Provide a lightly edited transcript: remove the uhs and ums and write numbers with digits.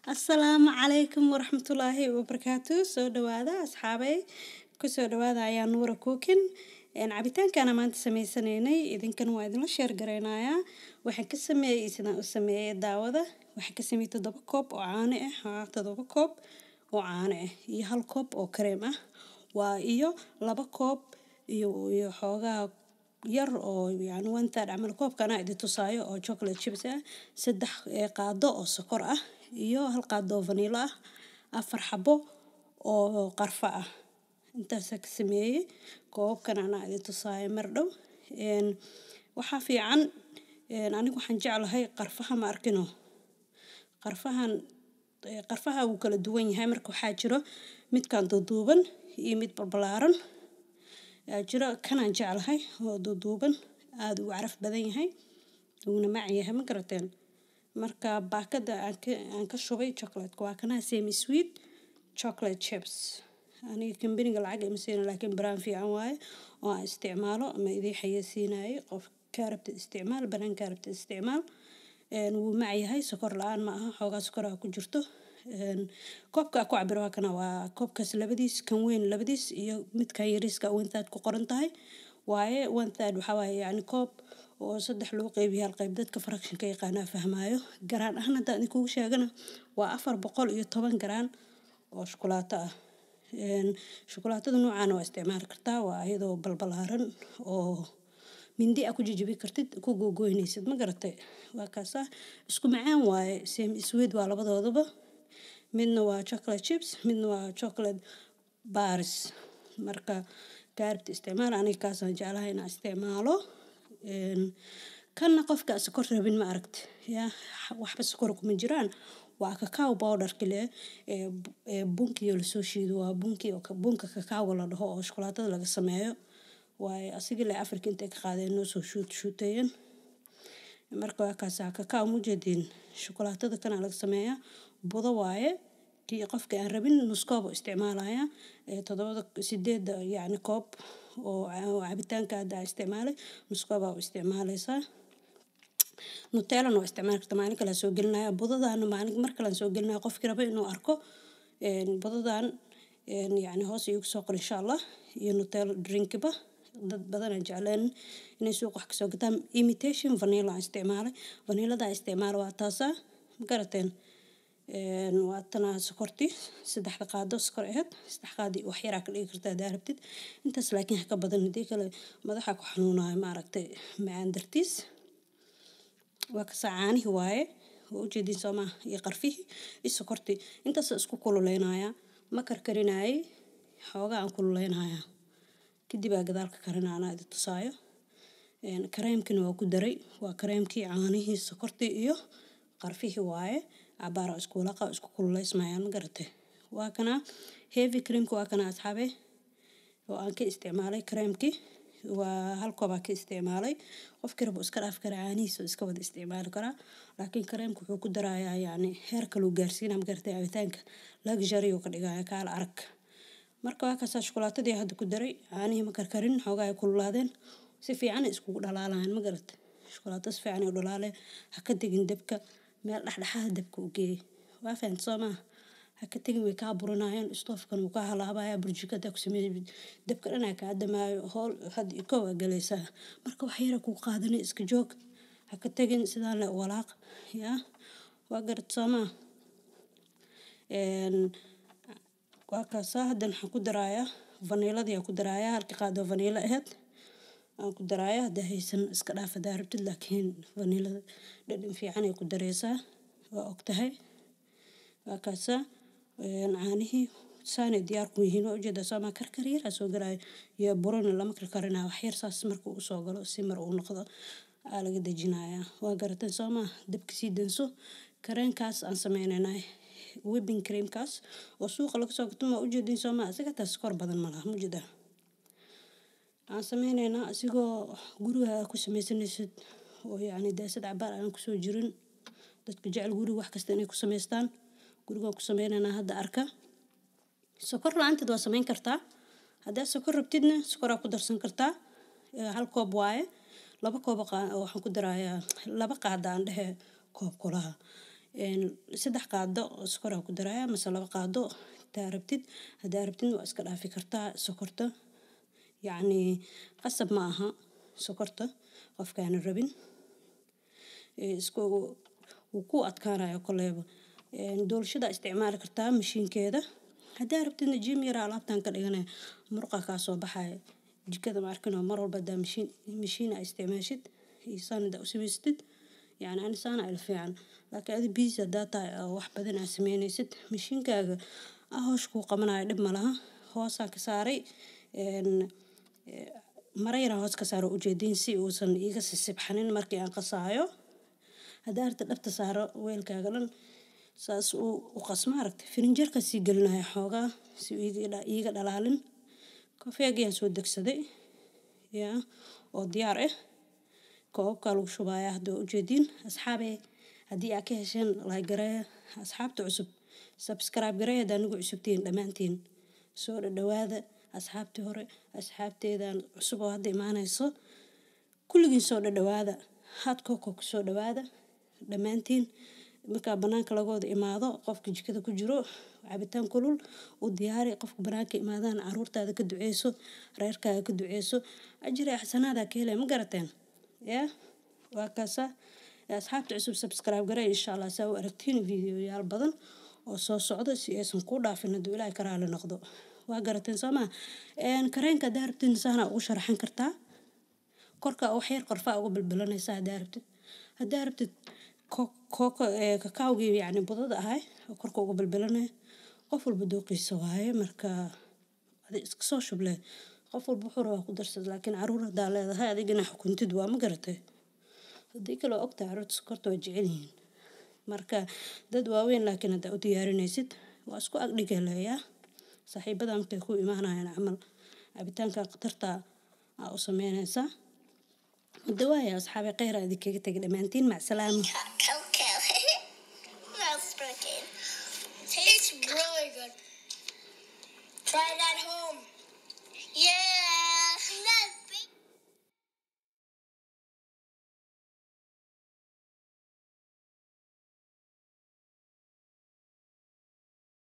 Asalaamu calaykum waraxmatullaahi wabarakaatu. Soo dhawaada asxaabay. Ku soo dhawaada ayaa Nuura Cooking. Cabitaankana maanta sameysanaynay idinkana waa idinla share gareynayaa. Waxaan ka sameeyay sidaan u sameeyay daawada. Waxaan ka sameeyay 7 koob oo caano ah, 7 koob oo caano ah iyo 1 koob oo kareem ah. Waa iyo 2 koob iyo xoogaa yar oo yani 1/3 camal koobkana idin tusaayo oo chocolate chips ah, 3 qaado oo sokor ah iyo 1 qaado oo vanilla ah, 4 xabo oo qarfa ah. Intaas ka sameeyay koobkana ana idin tusaayo mar dhow. Waxa fiican anigu waxaan jeclahay qarfaha ma arkino. Qarfaha uu kala duwan yahay marka waxaa jiro midkaan duuduuban iyo mid balbalaaran. Jiro kanaan jeclahay oo duuduuban aad u caraf badan yahay uuna macaan yahay ma garateen. Marka baakada aan ka shubay chocolate waa kana semi sweet chocolate chips. Aniga kambaniga lacag ima siin laakiin brand fiican waaye oo aan isticmaalo ama idin xayeysiinayo qof ka rabta isticmaal brand ka rabta isticmaal. Wuu macaan yahay sokor la'aan ma aha xoogaa sokor ku jirto. Koobka ku cabiro kana waa koobkaas labadiis kan weyn labadiis iyo midka yariiska 1/3 ku qoran tahay waaye 1/3 waxa waaye yani koob oo 3 loo qaybiyo hal qayb dadka fraction ka yaqaana fahmaayo garaan ahna hadda idin kugu sheegana waa 410 garaan oo shukulaato ah. Shukulaatada noocaan waa isticmaal kartaa waa iyadoo balbalaaran oo mindi ku jijibi kartid ku googoynaysid ma garatay waa kaas isku macaan waaye same sweet waa labadoodaba midna waa chocolate chips midna waa chocolate bars marka gaarta isticmaal aniga kaas aan jeclahay inaan isticmaalo kana qofka sokor rabin ma aragti ya waxba sokor kuma jiraan waa cacao powder kale bunki la soo shiido waa bunka cacao la dhaho oo shukulaatada laga sameeyo waaye asiga la Afrika inta ka qaadeen noo soo shuuteeyeen marka waa kaas cacao mujeedin shukulaatada kana laga sameeyaa budo waaye kii qofka aan rabin nus koob isticmaalaya 7 yani koob oo cabitaanka hadda isticmaalay nus koob oo isticmaalaysa Nutella no isticmaal kartaa maalin kala soo gelinaya budadana maalin mar kala soo gelinaya qofkii raba inuu arko budadan yani hoos igu soo qor insha Allah iyo Nutella drink ba dad badan aan jeclaan inay suuq wax ka soo gataan imitation vanilla isticmaalay vanillada isticmaal waa taasa ma garateen waa tana sokorti 3 qaado sokor ahayd 3 qaadi wax yar ka dhigi kartaa daarabtid intaas laakiin ka badan hadii kale madaxa ku xanuunayo ma aragtay macaan dartiis waa ka saacani waaye oo jeedin Soomaa iyo qarfihi iyo sokorti intaas isku kululeynaya ma karkarinay xooga aan kululeynaya kadib gadaalka karinaana idin tusaayo kareemkina waa ku daray waa kareemkii caanihii sokorti iyo qarfihi waaye abaara isku laqa isku kululeysmayaan ma garatay waa kana heavy creamku waa kana asxaabe oo aan ka isticmaalay kareemkii waa hal koob ka isticmaalay qofkii rabo iska dhaaf kara caanihiisa iska wada isticmaali kara laakiin kareemku wuxuu ku darayaa yani heerka loo gaarsiinaa ma garatay cabitaanka luxury oo ka dhigaya kaal arag marka waa kaas shukulaatadii hadda ku daray caanihi ma karkarin xoogaa ay kululaadeen si fiican isku dhalaalaan ma garatay shukulaato si fiican u dhalaaleen ha ka digin dabka meel dhaxdhaxaad dabka u geey waa fahanteen Soomaa ha ka tagin way ka buranayaan stoofkan uu ka halaabaya burjikada ku sameeyay dabka dhanaa ka adamaayo hool had iko waa galaysaa marka wax yar ku qaadanay iska joog ha ka tagin sidaan la walaaq ya waa garad Soomaa waa kaas hadan waxaan ku darayaa vanillada ku darayaa halka qaado vanilla ahayd aan ku darayaa hada haysan iska dhaaf daarabtid laakiin vanillada dhadhan fiican ay ku dareysaa waa ogtahay waa kaas caanihi saanay diyaar ku yihiin oo ujeeda Soomaa karkar yar soo galay iyo burana lama karkarina wax yar saas markuu u soo galo si mar uu noqdo laga dajinaya waa garateen Soomaa dabka sii danso kareenkaas aan sameeynay whipping cream kaas oo suuqa laga soo gato ma ujeedin Soomaa isaga taas kor badan ma laha mujida aan sameeynayna asigoo guriga ku sameysanaysid oo yani daasad cabaar aan ku soo jirin dadka jecel guriga wax kasta inay ku sameystaan guriga ku sameeynayna hadda arka sokor la'aanteed waa sameyn kartaa hadda sokor rabtidna sokor ku darsan kartaa 1 koob waaye 2 koob waxaan ku darayaa 2 qaado aan dhahe koob kulaha saddex qaado oo sokor ku daraya mise 2 qaado intaa rabtid hadaa rabtid waa iska dhaafi kartaa sokorta yacni qasab ma aha sokorta qofkaan rabin isku wuu ku adkaanayo koleyba doolshada isticmaali kartaa mashiinkeeda hadaa rabtidna jim yar alaabtan ka dhiganaya murqa kaa soo baxaya jikada ma arkin oo mar walba hadaa mashiin isticmaashid isaan hadaa u samaysatid يعني أنا سانا الفيعن لكن هذه بيزا داتا واحد بدنا سميني ست مشين كاغا أهوش كو قمنا يدب ملها هوسا كساري مريرا هوس كسارو وجدين سي وصن إيغا سيسبحانين مركي عن قصايو هدارت الأبت سارو ويل كاغلن ساس وقسما ركت فرنجر كسي قلنا يا حوغا سي إيغا دلالن كوفياقيا سودك سدي يا وديار كوبka lagu shubaaya hadda ujeedin asxaabe hadii aad ka hesheen like gareeya asxaabta cusub subscribe gareeya hadii nagu cusubtiin dhamaantiin soo dhawaada asxaabtii hore asxaabteedan cusub oo hadda imaanayso kulligiin soo dhawaada had koko ku soo dhawaada dhamaantiin marka banaanka laga wada imaado qofka jikada ku jiro cabitaan kulul u diyaari qofka banaanka imaadaan caruurtaada ka duceyso reerkaaga ka duceyso ajri xasanaada ka helay ma garateen يا وكذا أصحاب تعسب سبسكرايب قرأي إن شاء الله سووا أركتين فيديو يا البدن وصوص عدد سياسن كودا في الندو إلى كرا لنقضو وقرأتين سما إن كرين كداربتين سنة وشرحن كرتا كركا أو حير قرفاء قبل بلنا يساعد داربت كوك كاكاوجي يعني بضد هاي كركا قبل بلنا قفل بدوقي سواي مركا هذا إسكسوش بله قفل بحورة وقدرت لكن عرورة دالة هذه جناح كنت دوا ما قرته هذيك لو أقطع عرض سكرت وجعلين مركا دوا وين لكن هذا أدياري نسيت وأسكو أقلق لها صحيح بدأ متكو إيمانا يعني عمل عبتان كقدرتا أو سمينا سا الدواء يا أصحابي غير هذيك تقدمانتين مع سلامة Tastes really good. Try it at home. Yeah.